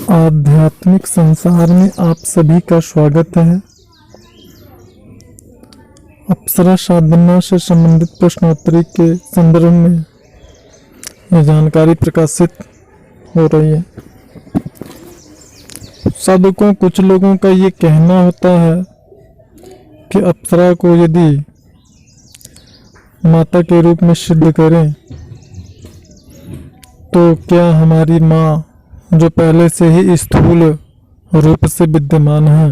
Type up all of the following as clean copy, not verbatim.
आध्यात्मिक संसार में आप सभी का स्वागत है। अप्सरा साधना से संबंधित प्रश्नोत्तरी के संदर्भ में यह जानकारी प्रकाशित हो रही है। साधकों कुछ लोगों का ये कहना होता है कि अप्सरा को यदि माता के रूप में सिद्ध करें तो क्या हमारी माँ जो पहले से ही स्थूल रूप से विद्यमान है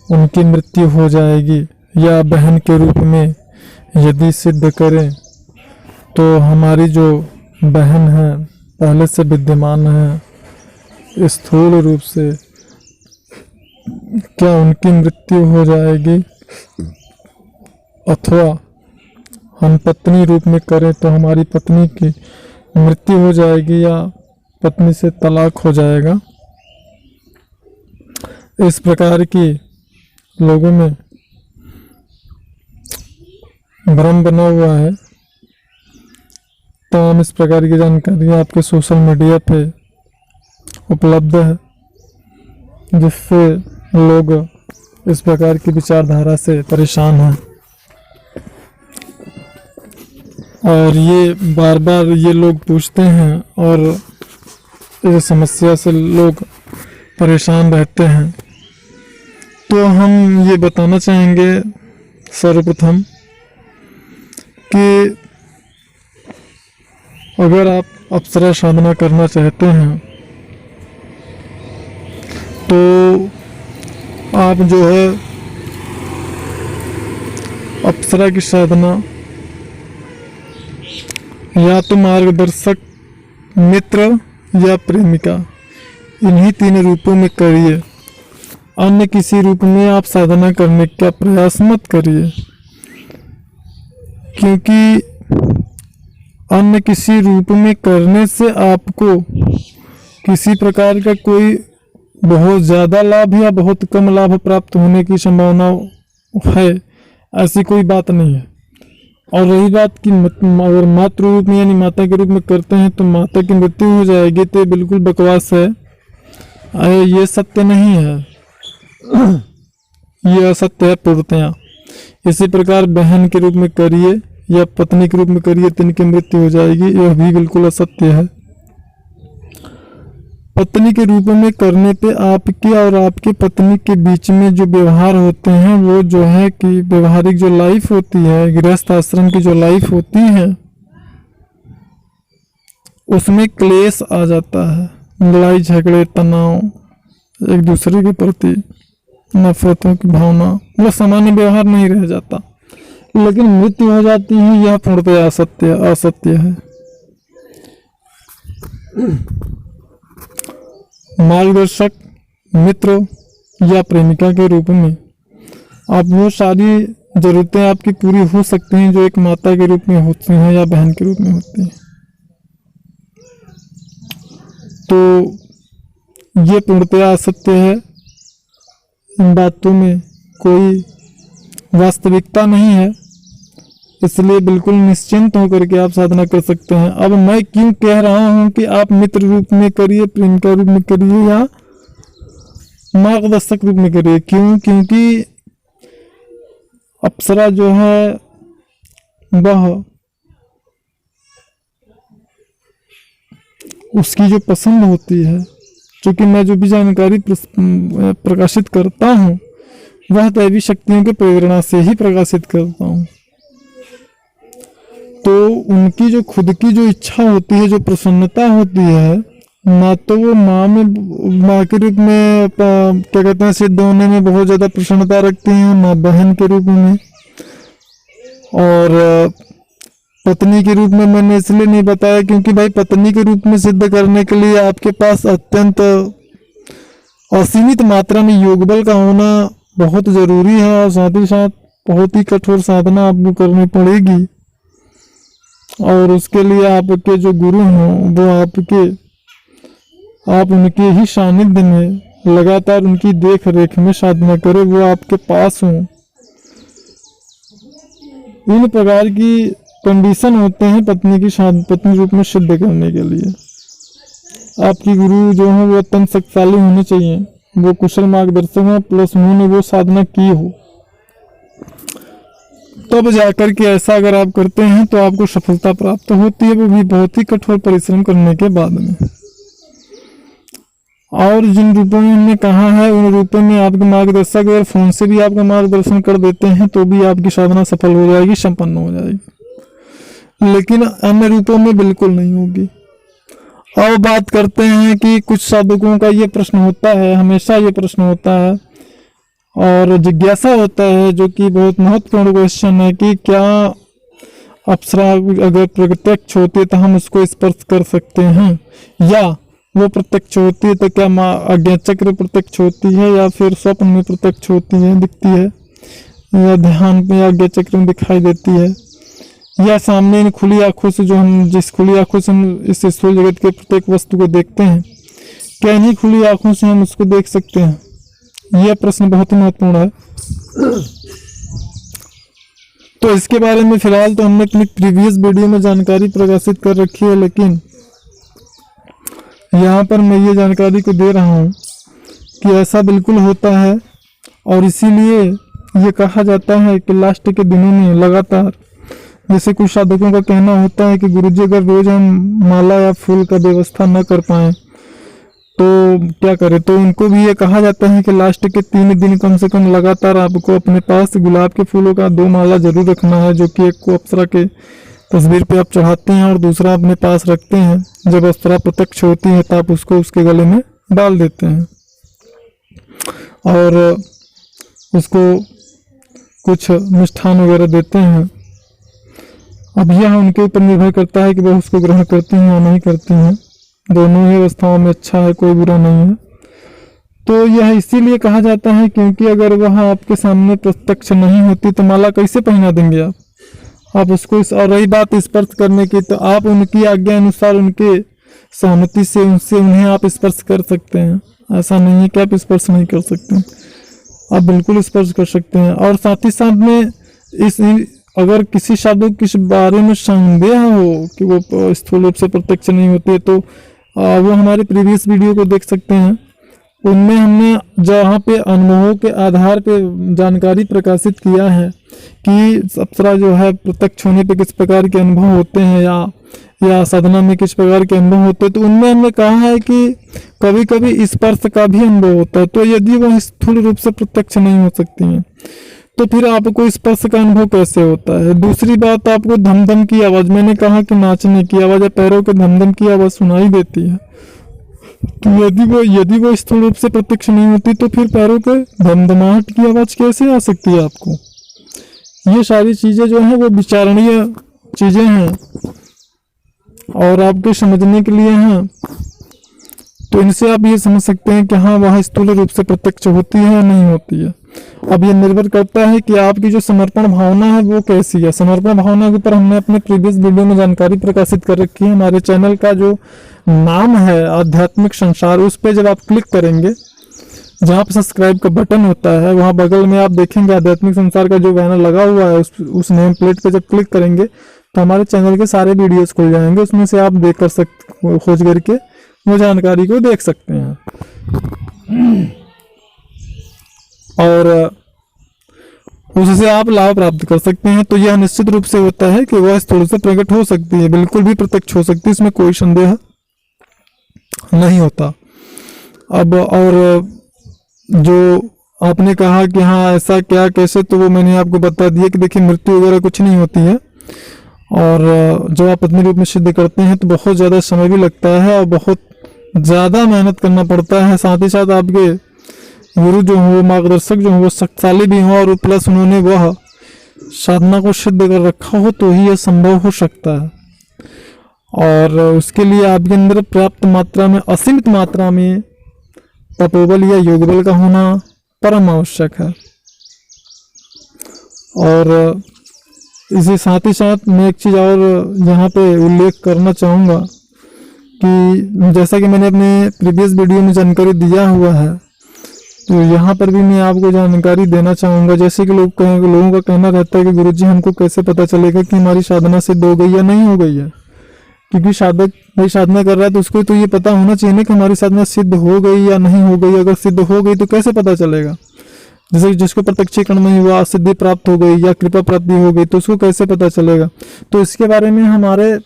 उनकी मृत्यु हो जाएगी, या बहन के रूप में यदि सिद्ध करें तो हमारी जो बहन है पहले से विद्यमान है स्थूल रूप से, क्या उनकी मृत्यु हो जाएगी, अथवा हम पत्नी रूप में करें तो हमारी पत्नी की मृत्यु हो जाएगी या पत्नी से तलाक हो जाएगा। इस प्रकार की लोगों में भ्रम बना हुआ है। तमाम इस प्रकार की जानकारी आपके सोशल मीडिया पे उपलब्ध है, जिससे लोग इस प्रकार की विचारधारा से परेशान हैं और ये बार बार ये लोग पूछते हैं और इस समस्या से लोग परेशान रहते हैं। तो हम ये बताना चाहेंगे सर्वप्रथम कि अगर आप अप्सरा साधना करना चाहते हैं तो आप जो है अप्सरा की साधना या तो मार्गदर्शक, मित्र या प्रेमिका, इन्हीं तीन रूपों में करिए। अन्य किसी रूप में आप साधना करने का प्रयास मत करिए, क्योंकि अन्य किसी रूप में करने से आपको किसी प्रकार का कोई बहुत ज़्यादा लाभ या बहुत कम लाभ प्राप्त होने की संभावना है, ऐसी कोई बात नहीं है। और रही बात कि अगर मातृ रूप में यानी माता के रूप में करते हैं तो माता की मृत्यु हो जाएगी, तो बिल्कुल बकवास है, ये सत्य नहीं है, ये असत्य है पूर्णतया। इसी प्रकार बहन के रूप में करिए या पत्नी के रूप में करिए तो इनकी मृत्यु हो जाएगी, यह भी बिल्कुल असत्य है। पत्नी के रूप में करने पे आपके और आपके पत्नी के बीच में जो व्यवहार होते हैं वो जो है कि व्यवहारिक जो लाइफ होती है, गृहस्थ आश्रम की जो लाइफ होती है, उसमें क्लेश आ जाता है, लड़ाई झगड़े, तनाव, एक दूसरे के प्रति नफरतों की भावना, वो सामान्य व्यवहार नहीं रह जाता, लेकिन मृत्यु हो जाती है, यह पूर्णतः असत्य है। मार्गदर्शक, मित्र या प्रेमिका के रूप में आप वो सारी जरूरतें आपकी पूरी हो सकती हैं जो एक माता के रूप में होती हैं या बहन के रूप में होती हैं। तो ये पूर्णतया असत्य है, इन बातों में कोई वास्तविकता नहीं है, इसलिए बिल्कुल निश्चिंत होकर के आप साधना कर सकते हैं। अब मैं क्यों कह रहा हूं कि आप मित्र रूप में करिए, प्रेमिका रूप में करिए या मार्गदर्शक रूप में करिए, क्योंकि अप्सरा जो है वह उसकी जो पसंद होती है, क्योंकि मैं जो भी जानकारी प्रकाशित करता हूँ वह दैवी शक्तियों के प्रेरणा से ही प्रकाशित करता हूँ। तो उनकी जो खुद की जो इच्छा होती है, जो प्रसन्नता होती है, ना तो वो माँ के रूप में क्या कहते हैं सिद्ध होने में बहुत ज़्यादा प्रसन्नता रखती हैं, ना बहन के रूप में। और पत्नी के रूप में मैंने इसलिए नहीं बताया क्योंकि भाई पत्नी के रूप में सिद्ध करने के लिए आपके पास अत्यंत असीमित मात्रा में योग बल का होना बहुत ज़रूरी है, और साथ ही साथ बहुत ही कठोर साधना आपको करनी पड़ेगी। और उसके लिए आपके जो गुरु हों वो आप उनके ही सानिध्य में लगातार उनकी देख रेख में साधना करें, वो आपके पास हों। इन प्रकार की कंडीशन होते हैं पत्नी रूप में सिद्ध करने के लिए। आपकी गुरु जो है वो अत्यंत शक्तिशाली होने चाहिए, वो कुशल मार्गदर्शक हैं, प्लस उन्होंने वो साधना की हो, तब जाकर के ऐसा अगर आप करते हैं तो आपको सफलता प्राप्त होती है, वो भी बहुत ही कठोर परिश्रम करने के बाद में। और जिन रूपों में हमने कहा है उन रूपों में आपके मार्गदर्शक अगर फोन से भी आपका मार्गदर्शन कर देते हैं तो भी आपकी साधना सफल हो जाएगी, संपन्न हो जाएगी, लेकिन अन्य रूपों में बिल्कुल नहीं होगी। अब बात करते हैं कि कुछ साधकों का ये प्रश्न होता है, हमेशा ये प्रश्न होता है और जिज्ञासा होता है, जो कि बहुत महत्वपूर्ण क्वेश्चन है कि क्या अप्सरा अगर प्रत्यक्ष होती है तो हम उसको स्पर्श कर सकते हैं, या वो प्रत्यक्ष होती है तो क्या आज्ञा चक्र प्रत्यक्ष होती है, या फिर स्वप्न में प्रत्यक्ष होती है, दिखती है, या ध्यान में आज्ञा चक्र में दिखाई देती है, या सामने इन खुली आंखों से जो हम जिस खुली आंखों से हम इस स्थूल जगत के प्रत्येक वस्तु को देखते हैं, क्या इन्हीं खुली आंखों से हम उसको देख सकते हैं? यह प्रश्न बहुत ही महत्वपूर्ण है। तो इसके बारे में फिलहाल तो हमने अपनी प्रीवियस वीडियो में जानकारी प्रकाशित कर रखी है, लेकिन यहाँ पर मैं ये जानकारी को दे रहा हूँ कि ऐसा बिल्कुल होता है, और इसीलिए ये कहा जाता है कि लास्ट के दिनों में लगातार, जैसे कुछ साधकों का कहना होता है कि गुरुजी अगर रोज हम माला या फूल का व्यवस्था न कर पाए तो क्या करें, तो उनको भी ये कहा जाता है कि लास्ट के 3 दिन कम से कम लगातार आपको अपने पास गुलाब के फूलों का 2 माला जरूर रखना है, जो कि एक को अप्सरा के तस्वीर पे आप चढ़ाते हैं और दूसरा अपने पास रखते हैं। जब अप्सरा प्रत्यक्ष होती है तो आप उसको उसके गले में डाल देते हैं और उसको कुछ मिष्ठान वगैरह देते हैं। अब यह उनके ऊपर निर्भर करता है कि वह उसको ग्रहण करती हैं या नहीं करती हैं। दोनों ही अवस्थाओं में अच्छा है, कोई बुरा नहीं है। तो यह इसीलिए कहा जाता है क्योंकि अगर वह आपके सामने प्रत्यक्ष नहीं होती तो माला कैसे पहना देंगे आप उसको। और रही बात स्पर्श करने की, तो आप उनकी आज्ञा अनुसार, उनके सहमति से उनसे उन्हें आप स्पर्श कर सकते हैं। ऐसा नहीं है कि आप स्पर्श नहीं कर सकते, आप बिल्कुल स्पर्श कर सकते हैं। और साथ ही साथ में अगर किसी साधु के बारे में संदेह हो कि वो स्थूल रूप से प्रत्यक्ष नहीं होती है तो वो हमारे प्रीवियस वीडियो को देख सकते हैं। उनमें हमने जहाँ पे अनुभवों के आधार पे जानकारी प्रकाशित किया है कि अप्सरा जो है प्रत्यक्ष होने पे किस प्रकार के अनुभव होते हैं या साधना में किस प्रकार के अनुभव होते हैं, तो उनमें हमने कहा है कि कभी कभी स्पर्श का भी अनुभव होता है। तो यदि वह स्थूल रूप से प्रत्यक्ष नहीं हो सकती हैं तो फिर आपको स्पर्श का अनुभव कैसे होता है। दूसरी बात, आपको धमधम की आवाज, मैंने कहा कि नाचने की आवाज या पैरों के धमधम की आवाज सुनाई देती है, तो यदि वो स्थूल रूप से प्रत्यक्ष नहीं होती तो फिर पैरों के धमधमाहट की आवाज कैसे आ सकती है आपको। ये सारी चीजें जो है वो विचारणीय चीजें हैं और आपके समझने के लिए हैं। तो इनसे आप ये समझ सकते हैं कि हाँ वह स्थूल रूप से प्रत्यक्ष होती है या नहीं होती है। अब ये निर्भर करता है कि आपकी जो समर्पण भावना है वो कैसी है। समर्पण भावना के ऊपर हमने अपने प्रीवियस वीडियो में जानकारी प्रकाशित कर रखी है। हमारे चैनल का जो नाम है आध्यात्मिक संसार, उस पर जब आप क्लिक करेंगे, जहाँ पर सब्सक्राइब का बटन होता है, वहाँ बगल में आप देखेंगे आध्यात्मिक संसार का जो बैनर लगा हुआ है, उस नेम प्लेट पे जब क्लिक करेंगे तो हमारे चैनल के सारे वीडियोस खुल जाएंगे। उसमें से आप देख कर खोज करके वो जानकारी को देख सकते हैं और उससे आप लाभ प्राप्त कर सकते हैं। तो यह निश्चित रूप से होता है कि वह स्थूल से प्रकट हो सकती है, बिल्कुल भी प्रत्यक्ष हो सकती है, इसमें कोई संदेह नहीं होता। अब और जो आपने कहा कि हाँ ऐसा क्या कैसे, तो वो मैंने आपको बता दिया कि देखिए मृत्यु वगैरह कुछ नहीं होती है और जब आप अपने रूप में सिद्ध करते हैं तो बहुत ज़्यादा समय भी लगता है और बहुत ज़्यादा मेहनत करना पड़ता है। साथ ही साथ आपके गुरु जो हो, मार्गदर्शक जो हो, वो शक्तिशाली भी हो और प्लस उन्होंने वह साधना को सिद्ध कर रखा हो तो ही यह संभव हो सकता है। और उसके लिए आपके अंदर पर्याप्त मात्रा में, असीमित मात्रा में तपोबल या योग बल का होना परम आवश्यक है। और इसी साथ ही साथ मैं एक चीज़ और यहाँ पे उल्लेख करना चाहूँगा कि जैसा कि मैंने अपने प्रीवियस वीडियो में जानकारी दिया हुआ है, तो यहाँ पर भी मैं आपको जानकारी देना चाहूँगा। जैसे कि लोगों का कहना रहता है कि गुरुजी हमको कैसे पता चलेगा कि हमारी साधना सिद्ध हो गई या नहीं हो गई है। क्योंकि साधक भाई साधना कर रहा है तो उसको तो ये पता होना चाहिए ना कि हमारी साधना सिद्ध हो गई या नहीं हो गई। अगर सिद्ध हो गई तो कैसे पता चलेगा? जैसे जिसको प्रत्यक्षीकरण नहीं हुआ, सिद्धि प्राप्त हो गई या कृपा प्राप्ति हो गई, तो उसको कैसे पता चलेगा? तो इसके बारे में हमारे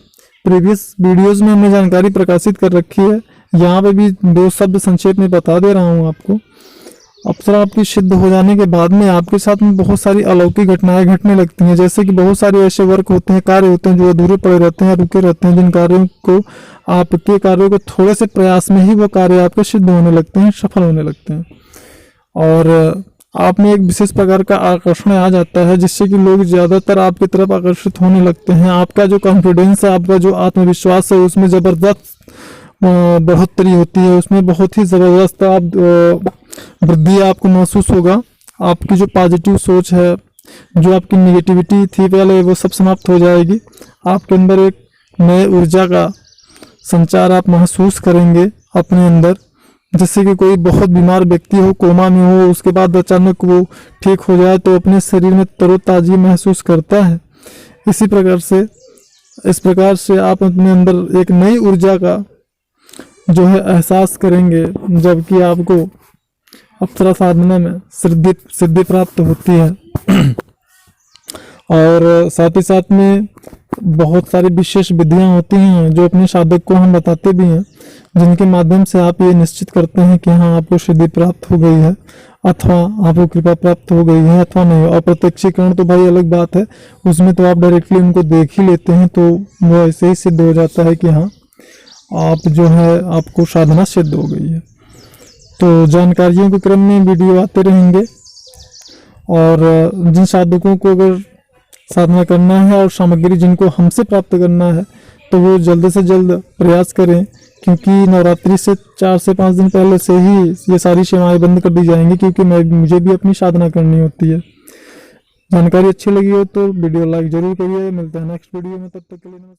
प्रीवियस वीडियोस में हमने जानकारी प्रकाशित कर रखी है। यहाँ पे भी 2 शब्द संक्षेप में बता दे रहा हूँ आपको। अप्सरा आपकी सिद्ध हो जाने के बाद में आपके साथ में बहुत सारी अलौकिक घटनाएं घटने लगती हैं। जैसे कि बहुत सारे ऐसे वर्क होते हैं, कार्य होते हैं जो अधूरे पड़े रहते हैं, रुके रहते हैं, जिन कार्यों को आपके कार्यों को थोड़े से प्रयास में ही वो कार्य आपके सिद्ध होने लगते हैं, सफल होने लगते हैं। और आप में एक विशेष प्रकार का आकर्षण आ जाता है, जिससे कि लोग ज़्यादातर आपकी तरफ आकर्षित होने लगते हैं। आपका जो कॉन्फिडेंस है, आपका जो आत्मविश्वास है, उसमें ज़बरदस्त बढ़ोतरी होती है। उसमें बहुत ही ज़बरदस्त आप वृद्धि आपको महसूस होगा। आपकी जो पॉजिटिव सोच है, जो आपकी निगेटिविटी थी पहले, वो सब समाप्त हो जाएगी। आपके अंदर एक नए ऊर्जा का संचार आप महसूस करेंगे अपने अंदर। जैसे कि कोई बहुत बीमार व्यक्ति हो, कोमा में हो, उसके बाद अचानक वो ठीक हो जाए तो अपने शरीर में तरोताज़गी महसूस करता है। इसी प्रकार से इस प्रकार से आप अपने अंदर एक नई ऊर्जा का जो है एहसास करेंगे, जबकि आपको अप्सरा साधना में सिद्धि प्राप्त होती है। और साथ ही साथ में बहुत सारी विशेष विधियां होती हैं जो अपने साधक को हम बताते भी हैं, जिनके माध्यम से आप ये निश्चित करते हैं कि हाँ आपको सिद्धि प्राप्त हो गई है, अथवा आपको कृपा प्राप्त हो गई है, अथवा नहीं। और प्रत्यक्षीकरण तो भाई अलग बात है, उसमें तो आप डायरेक्टली उनको देख ही लेते हैं, तो वो ऐसे ही सिद्ध हो जाता है कि हाँ आप जो है आपको साधना सिद्ध हो गई है। तो जानकारियों के क्रम में वीडियो आते रहेंगे। और जिन साधकों को अगर साधना करना है और सामग्री जिनको हमसे प्राप्त करना है, तो वो जल्द से जल्द प्रयास करें, क्योंकि नवरात्रि से 4 से 5 दिन पहले से ही ये सारी सेवाएं बंद कर दी जाएंगी, क्योंकि मुझे भी अपनी साधना करनी होती है। जानकारी अच्छी लगी हो तो वीडियो लाइक जरूर करिए। मिलते हैं नेक्स्ट वीडियो में, तब तक के लिए नमस्कार।